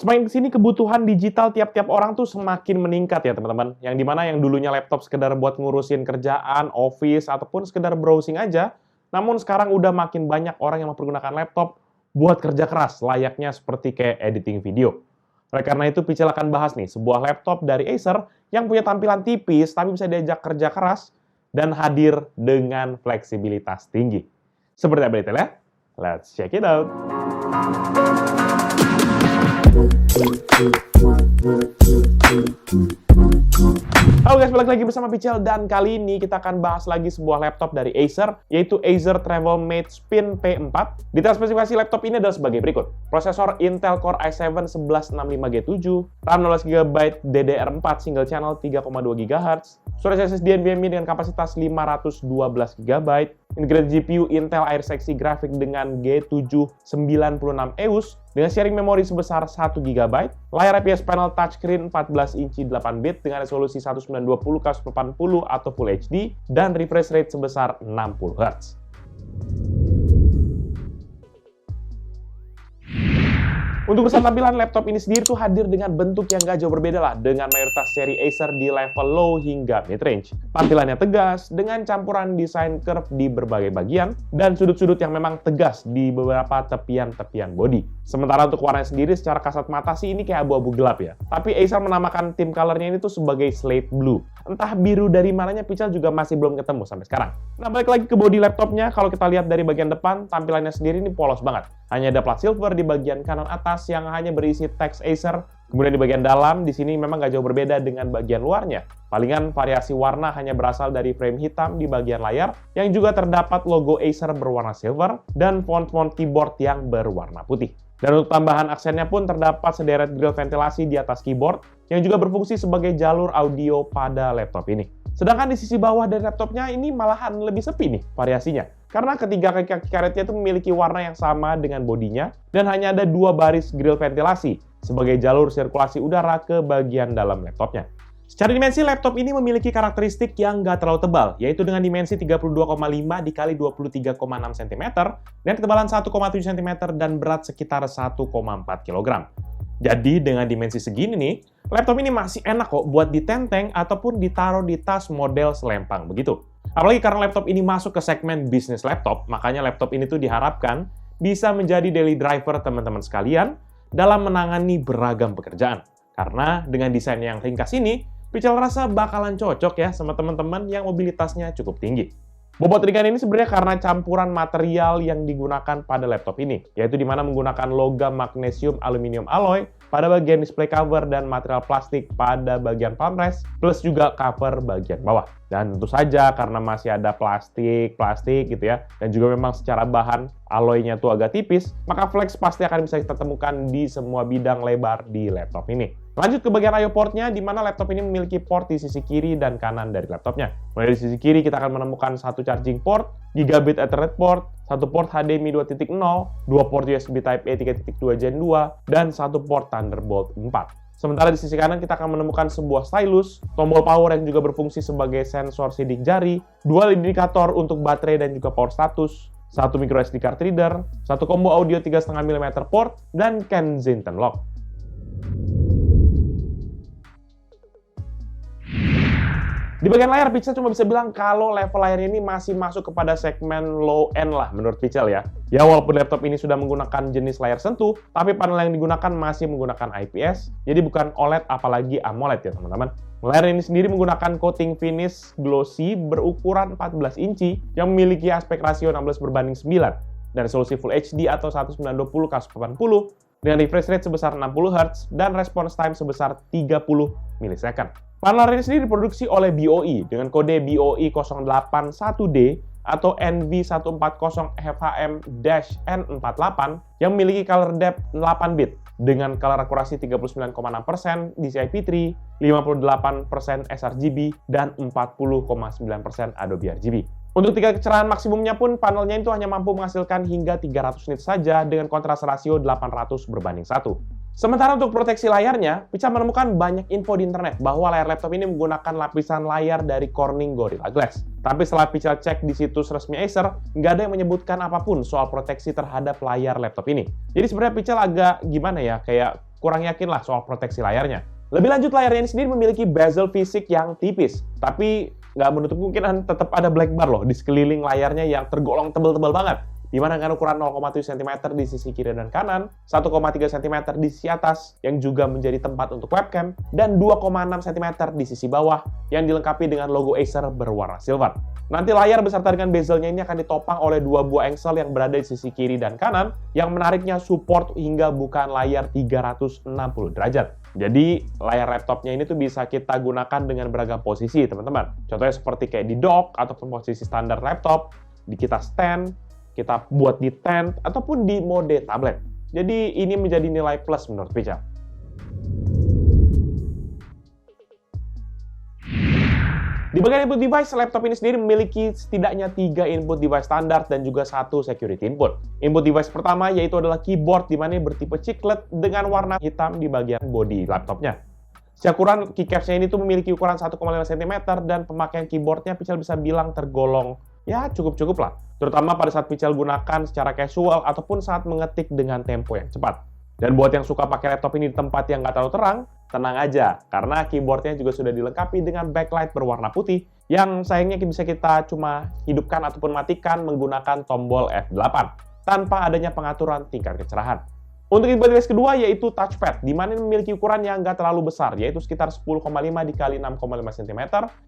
Semakin kesini kebutuhan digital tiap-tiap orang tuh semakin meningkat ya teman-teman. Yang dimana yang dulunya laptop sekedar buat ngurusin kerjaan, office, ataupun sekedar browsing aja. Namun sekarang udah makin banyak orang yang mempergunakan laptop buat kerja keras, layaknya seperti kayak editing video. Oleh karena itu, Picel akan bahas nih sebuah laptop dari Acer yang punya tampilan tipis tapi bisa diajak kerja keras dan hadir dengan fleksibilitas tinggi. Seperti apa detailnya? Let's check it out. Halo guys, balik lagi bersama Picel dan kali ini kita akan bahas lagi sebuah laptop dari Acer, yaitu Acer Travelmate Spin P4. Detail spesifikasi laptop ini adalah sebagai berikut. Prosesor Intel Core i7 1165G7, RAM 16GB DDR4 single channel 3,2 GHz, storage SSD NVMe dengan kapasitas 512GB, integrated GPU Intel Air Seksi grafik dengan G796EUS, dengan sharing memori sebesar 1 GB, layar IPS panel touchscreen 14 inci 8 bit dengan resolusi 1920x80 atau Full HD, dan refresh rate sebesar 60 Hz. Untuk urusan tampilan, laptop ini sendiri tuh hadir dengan bentuk yang gak jauh berbeda lah dengan mayoritas seri Acer di level low hingga mid-range. Tampilannya tegas, dengan campuran desain curve di berbagai bagian, dan sudut-sudut yang memang tegas di beberapa tepian-tepian bodi. Sementara untuk warnanya sendiri, secara kasat mata sih ini kayak abu-abu gelap ya. Tapi Acer menamakan tim colornya ini tuh sebagai slate blue. Entah biru dari mananya, Picel juga masih belum ketemu sampai sekarang. Nah, balik lagi ke bodi laptopnya, kalau kita lihat dari bagian depan, tampilannya sendiri ini polos banget. Hanya ada plat silver di bagian kanan atas yang hanya berisi teks Acer. Kemudian di bagian dalam, di sini memang gak jauh berbeda dengan bagian luarnya. Palingan variasi warna hanya berasal dari frame hitam di bagian layar, yang juga terdapat logo Acer berwarna silver, dan font-font keyboard yang berwarna putih. Dan untuk tambahan aksennya pun terdapat sederet grill ventilasi di atas keyboard, yang juga berfungsi sebagai jalur audio pada laptop ini. Sedangkan di sisi bawah dari laptopnya ini malahan lebih sepi nih variasinya. Karena ketiga kaki karetnya itu memiliki warna yang sama dengan bodinya, dan hanya ada 2 baris grill ventilasi sebagai jalur sirkulasi udara ke bagian dalam laptopnya. Secara dimensi, laptop ini memiliki karakteristik yang nggak terlalu tebal, yaitu dengan dimensi 32,5 x 23,6 cm, dengan ketebalan 1,7 cm dan berat sekitar 1,4 kg. Jadi dengan dimensi segini nih, laptop ini masih enak kok buat ditenteng ataupun ditaruh di tas model selempang begitu. Apalagi karena laptop ini masuk ke segmen bisnis laptop, makanya laptop ini tuh diharapkan bisa menjadi daily driver teman-teman sekalian dalam menangani beragam pekerjaan. Karena dengan desain yang ringkas ini, Picel rasa bakalan cocok ya sama teman-teman yang mobilitasnya cukup tinggi. Bobot ringan ini sebenarnya karena campuran material yang digunakan pada laptop ini, yaitu dimana menggunakan logam magnesium aluminium alloy pada bagian display cover dan material plastik pada bagian palm rest, plus juga cover bagian bawah. Dan tentu saja karena masih ada plastik gitu ya, dan juga memang secara bahan alloynya tuh agak tipis, maka flex pasti akan bisa kita temukan di semua bidang lebar di laptop ini. Lanjut ke bagian I/O portnya, di mana laptop ini memiliki port di sisi kiri dan kanan dari laptopnya. Mulai di sisi kiri kita akan menemukan satu charging port, gigabit Ethernet port, satu port HDMI 2.0, 2 port USB Type-A 3.2 Gen 2, dan satu port Thunderbolt 4. Sementara di sisi kanan kita akan menemukan sebuah stylus, tombol power yang juga berfungsi sebagai sensor sidik jari, dual indikator untuk baterai dan juga power status, satu micro SD card reader, satu combo audio 3,5 mm port, dan Kensington lock. Di bagian layar, Picel cuma bisa bilang kalau level layarnya ini masih masuk kepada segmen low end lah menurut Picel ya. Ya walaupun laptop ini sudah menggunakan jenis layar sentuh, tapi panel yang digunakan masih menggunakan IPS, jadi bukan OLED apalagi AMOLED ya teman-teman. Layar ini sendiri menggunakan coating finish glossy berukuran 14 inci yang memiliki aspek rasio 16:9 dan resolusi Full HD atau 1920x80 dengan refresh rate sebesar 60 Hz dan response time sebesar 30 ms. Panel ini sendiri diproduksi oleh BOE dengan kode BOE 081D atau NV140FHM-N48 yang memiliki color depth 8 bit dengan color akurasi 39,6% DCI-P3, 58% sRGB, dan 40,9% Adobe RGB. Untuk tingkat kecerahan maksimumnya pun panelnya itu hanya mampu menghasilkan hingga 300 nit saja dengan kontras rasio 800:1. Sementara untuk proteksi layarnya, Picel menemukan banyak info di internet bahwa layar laptop ini menggunakan lapisan layar dari Corning Gorilla Glass. Tapi setelah Picel cek di situs resmi Acer, nggak ada yang menyebutkan apapun soal proteksi terhadap layar laptop ini. Jadi sebenarnya Picel agak gimana ya, kayak kurang yakin lah soal proteksi layarnya. Lebih lanjut, layarnya ini sendiri memiliki bezel fisik yang tipis, tapi nggak menutup kemungkinan tetap ada black bar loh di sekeliling layarnya yang tergolong tebel-tebel banget. Di mana dengan ukuran 0,7 cm di sisi kiri dan kanan, 1,3 cm di sisi atas yang juga menjadi tempat untuk webcam, dan 2,6 cm di sisi bawah yang dilengkapi dengan logo Acer berwarna silver. Nanti layar beserta dengan bezelnya ini akan ditopang oleh dua buah engsel yang berada di sisi kiri dan kanan, yang menariknya support hingga bukan layar 360 derajat. Jadi layar laptopnya ini tuh bisa kita gunakan dengan beragam posisi, teman-teman. Contohnya seperti kayak di dock ataupun posisi standar laptop, di kita stand, kita buat di tent, ataupun di mode tablet. Jadi ini menjadi nilai plus menurut Pichal. Di bagian input device, laptop ini sendiri memiliki setidaknya 3 input device standar dan juga 1 security input. Input device pertama yaitu adalah keyboard, di mana bertipe chiclet dengan warna hitam di bagian bodi laptopnya. Secara ukuran, keycapsnya ini tuh memiliki ukuran 1,5 cm dan pemakaian keyboardnya Pichal bisa bilang tergolong ya cukup-cukup lah. Terutama pada saat Pichal gunakan secara casual ataupun saat mengetik dengan tempo yang cepat. Dan buat yang suka pakai laptop ini di tempat yang nggak terlalu terang, tenang aja, karena keyboardnya juga sudah dilengkapi dengan backlight berwarna putih, yang sayangnya bisa kita cuma hidupkan ataupun matikan menggunakan tombol F8, tanpa adanya pengaturan tingkat kecerahan. Untuk input device kedua yaitu touchpad, di mana memiliki ukuran yang nggak terlalu besar, yaitu sekitar 10,5 x 6,5 cm,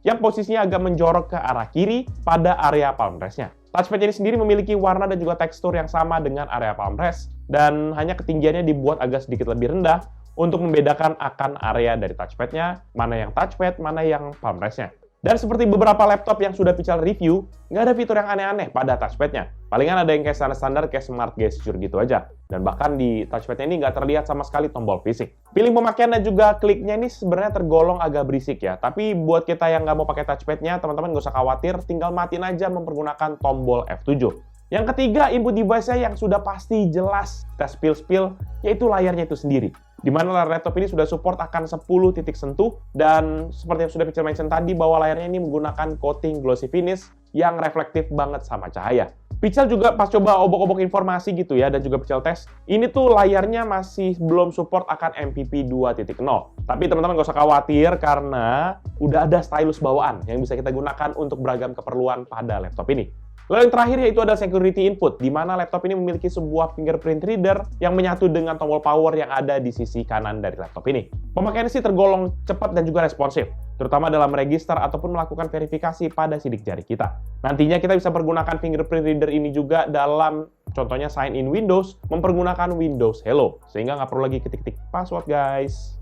yang posisinya agak menjorok ke arah kiri pada area palm rest-nya. Touchpad ini sendiri memiliki warna dan juga tekstur yang sama dengan area palm rest, dan hanya ketinggiannya dibuat agak sedikit lebih rendah untuk membedakan akan area dari touchpad-nya, mana yang touchpad, mana yang palm rest-nya. Dan seperti beberapa laptop yang sudah Pichal review, nggak ada fitur yang aneh-aneh pada touchpad-nya. Palingan ada yang kayak standar-standar kayak smart gesture gitu aja. Dan bahkan di touchpad-nya ini nggak terlihat sama sekali tombol fisik. Pilih pemakaian dan juga kliknya ini sebenarnya tergolong agak berisik ya. Tapi buat kita yang nggak mau pakai touchpad-nya, teman-teman nggak usah khawatir, tinggal matiin aja mempergunakan tombol F7. Yang ketiga, input device-nya yang sudah pasti jelas kita spill-spill, yaitu layarnya itu sendiri. Di mana layar laptop ini sudah support akan 10 titik sentuh, dan seperti yang sudah Pichal mention tadi bahwa layarnya ini menggunakan coating glossy finish yang reflektif banget sama cahaya. Pichal juga pas coba obok-obok informasi gitu ya, dan juga Pichal tes, ini tuh layarnya masih belum support akan MPP 2.0. Tapi teman-teman gak usah khawatir karena udah ada stylus bawaan yang bisa kita gunakan untuk beragam keperluan pada laptop ini. Lalu yang terakhir yaitu adalah security input, di mana laptop ini memiliki sebuah fingerprint reader yang menyatu dengan tombol power yang ada di sisi kanan dari laptop ini. Pemakaiannya sih tergolong cepat dan juga responsif, terutama dalam register ataupun melakukan verifikasi pada sidik jari kita. Nantinya kita bisa menggunakan fingerprint reader ini juga dalam contohnya sign in Windows, mempergunakan Windows Hello, sehingga nggak perlu lagi ketik-ketik password guys.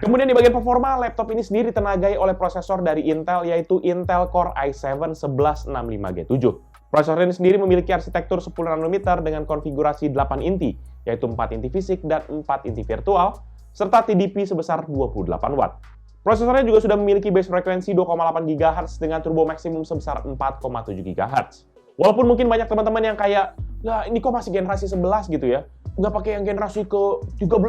Kemudian di bagian performa, laptop ini sendiri ditenagai oleh prosesor dari Intel, yaitu Intel Core i7-1165G7. Prosesor ini sendiri memiliki arsitektur 10 nanometer dengan konfigurasi 8 inti, yaitu 4 inti fisik dan 4 inti virtual, serta TDP sebesar 28 Watt. Prosesornya juga sudah memiliki base frekuensi 2,8 GHz dengan turbo maksimum sebesar 4,7 GHz. Walaupun mungkin banyak teman-teman yang kayak, lah ini kok masih generasi 11 gitu ya, nggak pakai yang generasi ke-13,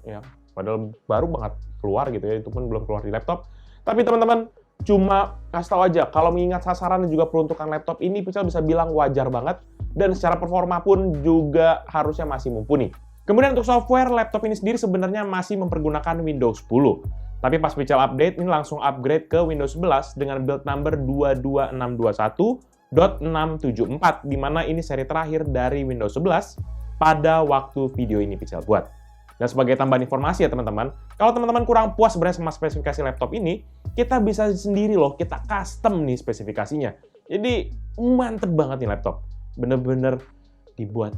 ya. Padahal baru banget keluar gitu ya, itu pun belum keluar di laptop. Tapi teman-teman, cuma kasih tahu aja, kalau mengingat sasaran dan juga peruntukan laptop ini, Pichal bisa bilang wajar banget, dan secara performa pun juga harusnya masih mumpuni. Kemudian untuk software, laptop ini sendiri sebenarnya masih mempergunakan Windows 10. Tapi pas Pichal update, ini langsung upgrade ke Windows 11 dengan build number 22621.674, di mana ini seri terakhir dari Windows 11 pada waktu video ini Pichal buat. Dan sebagai tambahan informasi ya teman-teman, kalau teman-teman kurang puas sebenarnya sama spesifikasi laptop ini, kita bisa sendiri loh, kita custom nih spesifikasinya. Jadi mantep banget nih laptop. Bener-bener dibuat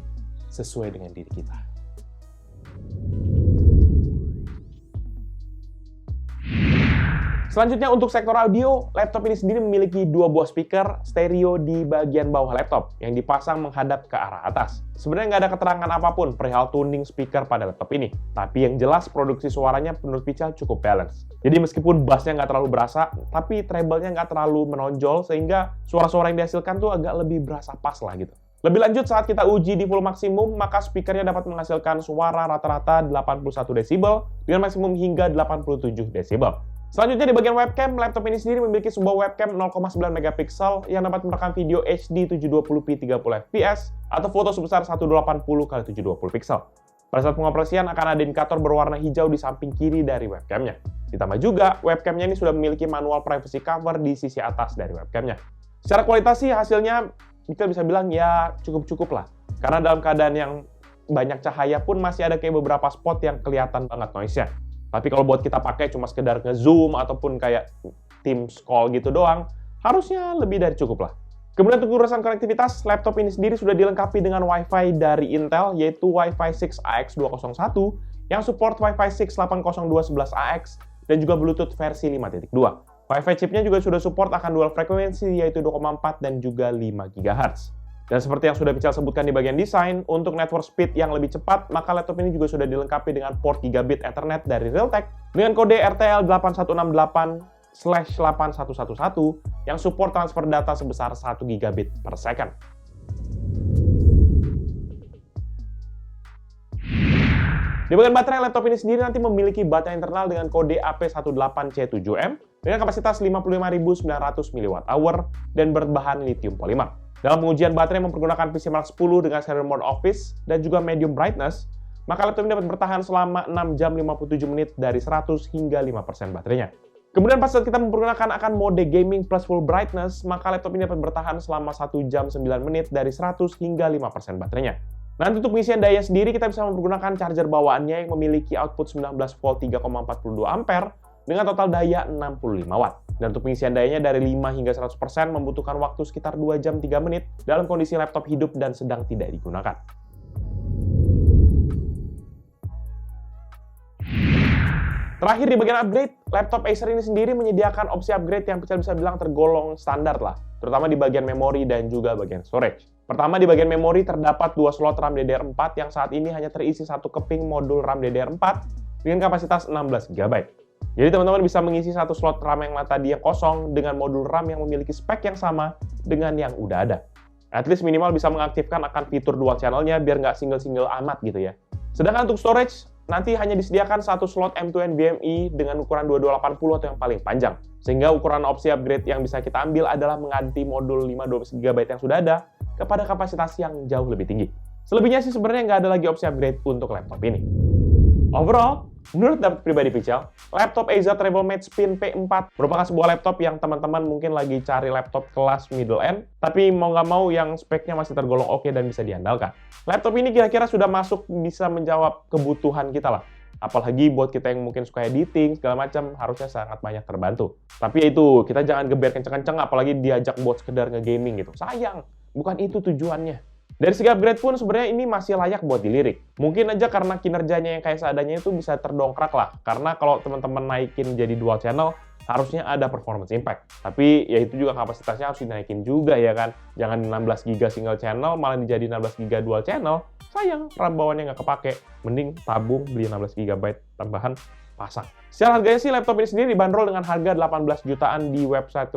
sesuai dengan diri kita. Selanjutnya untuk sektor audio, laptop ini sendiri memiliki dua buah speaker stereo di bagian bawah laptop yang dipasang menghadap ke arah atas. Sebenarnya nggak ada keterangan apapun perihal tuning speaker pada laptop ini, tapi yang jelas produksi suaranya menurut Pichal cukup balance. Jadi meskipun bassnya nggak terlalu berasa, tapi treble-nya nggak terlalu menonjol sehingga suara-suara yang dihasilkan tuh agak lebih berasa pas lah gitu. Lebih lanjut, saat kita uji di full maksimum, maka speakernya dapat menghasilkan suara rata-rata 81 desibel dengan maksimum hingga 87 desibel. Selanjutnya di bagian webcam, laptop ini sendiri memiliki sebuah webcam 0,9 megapiksel yang dapat merekam video HD 720p 30 fps atau foto sebesar 1080x720 piksel. Pada saat pengoperasian akan ada indikator berwarna hijau di samping kiri dari webcamnya. Ditambah juga, webcamnya ini sudah memiliki manual privacy cover di sisi atas dari webcamnya. Secara kualitas sih hasilnya kita bisa bilang ya cukup-cukup lah. Karena dalam keadaan yang banyak cahaya pun masih ada kayak beberapa spot yang kelihatan banget noise-nya. Tapi kalau buat kita pakai cuma sekedar nge-zoom ataupun kayak Teams call gitu doang, harusnya lebih dari cukup lah. Kemudian untuk urusan konektivitas, laptop ini sendiri sudah dilengkapi dengan Wi-Fi dari Intel, yaitu Wi-Fi 6 AX201 yang support Wi-Fi 6 802.11ax dan juga Bluetooth versi 5.2. Wi-Fi chipnya juga sudah support akan dual frekuensi, yaitu 2,4 dan juga 5 GHz. Dan seperti yang sudah Pical sebutkan di bagian desain, untuk network speed yang lebih cepat, maka laptop ini juga sudah dilengkapi dengan port Gigabit Ethernet dari Realtek dengan kode RTL8168/8111 yang support transfer data sebesar 1 gigabit per second. Di bagian baterai, laptop ini sendiri nanti memiliki baterai internal dengan kode AP18C7M dengan kapasitas 55.900 mAh dan berbahan lithium polymer. Dalam pengujian baterai mempergunakan PC Mark 10 dengan serial mode office dan juga medium brightness, maka laptop ini dapat bertahan selama 6 jam 57 menit dari 100 hingga 5% baterainya. Kemudian pas saat kita mempergunakan akan mode gaming plus full brightness, maka laptop ini dapat bertahan selama 1 jam 9 menit dari 100 hingga 5% baterainya. Nanti untuk pengisian daya sendiri kita bisa mempergunakan charger bawaannya yang memiliki output 19 volt 3,42 ampere dengan total daya 65 watt. Dan untuk pengisian dayanya dari 5 hingga 100% membutuhkan waktu sekitar 2 jam 3 menit dalam kondisi laptop hidup dan sedang tidak digunakan. Terakhir di bagian upgrade, laptop Acer ini sendiri menyediakan opsi upgrade yang bisa bilang tergolong standar lah, terutama di bagian memori dan juga bagian storage. Pertama, di bagian memori terdapat 2 slot RAM DDR4 yang saat ini hanya terisi 1 keping modul RAM DDR4 dengan kapasitas 16 GB. Jadi teman-teman bisa mengisi 1 slot RAM yang tadi yang kosong dengan modul RAM yang memiliki spek yang sama dengan yang udah ada. At least minimal bisa mengaktifkan akan fitur dual channel-nya biar nggak single-single amat gitu ya. Sedangkan untuk storage, nanti hanya disediakan 1 slot M2 NVMe dengan ukuran 2280 atau yang paling panjang. Sehingga ukuran opsi upgrade yang bisa kita ambil adalah mengganti modul 512 GB yang sudah ada kepada kapasitas yang jauh lebih tinggi. Selebihnya sih sebenarnya nggak ada lagi opsi upgrade untuk laptop ini. Overall, menurut dapet pribadi Pical, laptop Acer TravelMate Spin P4 merupakan sebuah laptop yang teman-teman mungkin lagi cari laptop kelas middle end, tapi mau nggak mau yang speknya masih tergolong oke dan bisa diandalkan. Laptop ini kira-kira sudah masuk bisa menjawab kebutuhan kita lah. Apalagi buat kita yang mungkin suka editing, segala macam, harusnya sangat banyak terbantu. Tapi ya itu, kita jangan geber kenceng-kenceng, apalagi diajak buat sekedar nge-gaming gitu. Sayang, bukan itu tujuannya. Dari segi upgrade pun sebenarnya ini masih layak buat dilirik. Mungkin aja karena kinerjanya yang kayak seadanya itu bisa terdongkrak lah. Karena kalau teman-teman naikin jadi dual channel, harusnya ada performance impact. Tapi ya itu juga kapasitasnya harus dinaikin juga ya kan. Jangan 16 GB single channel, malah dijadi 16 GB dual channel. Sayang, RAM bawaannya nggak kepake. Mending tabung beli 16 GB tambahan, pasang. Secara harganya sih laptop ini sendiri dibanderol dengan harga 18 jutaan di website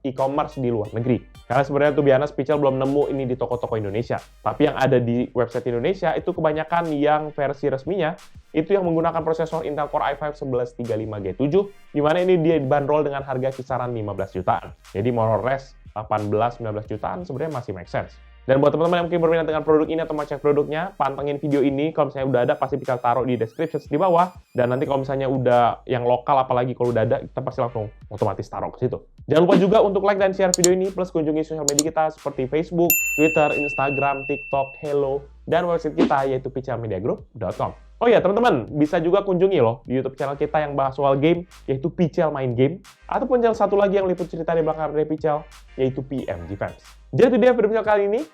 e-commerce di luar negeri. Karena sebenarnya tuh biasa Pical belum nemu ini di toko-toko Indonesia. Tapi yang ada di website Indonesia itu kebanyakan yang versi resminya itu yang menggunakan prosesor Intel Core i5 1135G7, di mana ini dia dibanderol dengan harga kisaran 15 jutaan. Jadi more or less 18-19 jutaan sebenarnya masih make sense. Dan buat teman-teman yang mungkin berminat dengan produk ini atau mau cek produknya, pantengin video ini. Kalau misalnya udah ada, pasti Pical taruh di description di bawah. Dan nanti kalau misalnya udah yang lokal, apalagi kalau udah ada, kita pasti langsung otomatis taruh ke situ. Jangan lupa juga untuk like dan share video ini, plus kunjungi sosial media kita seperti Facebook, Twitter, Instagram, TikTok, Hello, dan website kita yaitu picalmediagroup.com. Oh ya teman-teman, bisa juga kunjungi loh di YouTube channel kita yang bahas soal game, yaitu Pical Main Game, ataupun channel satu lagi yang liput cerita di belakang dari Pical, yaitu PMG Fans. Jadi itu dia video Pical kali ini.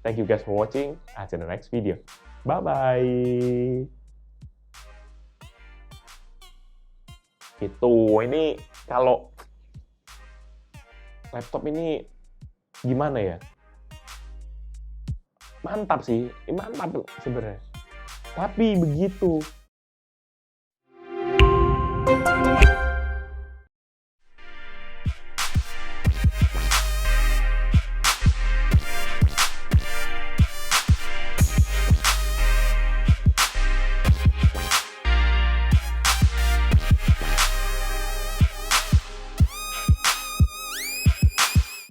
Thank you guys for watching. I'll see you in the next video. Bye-bye. Gitu, ini kalau laptop ini gimana ya? Mantap sih, mantap sebenarnya. Tapi begitu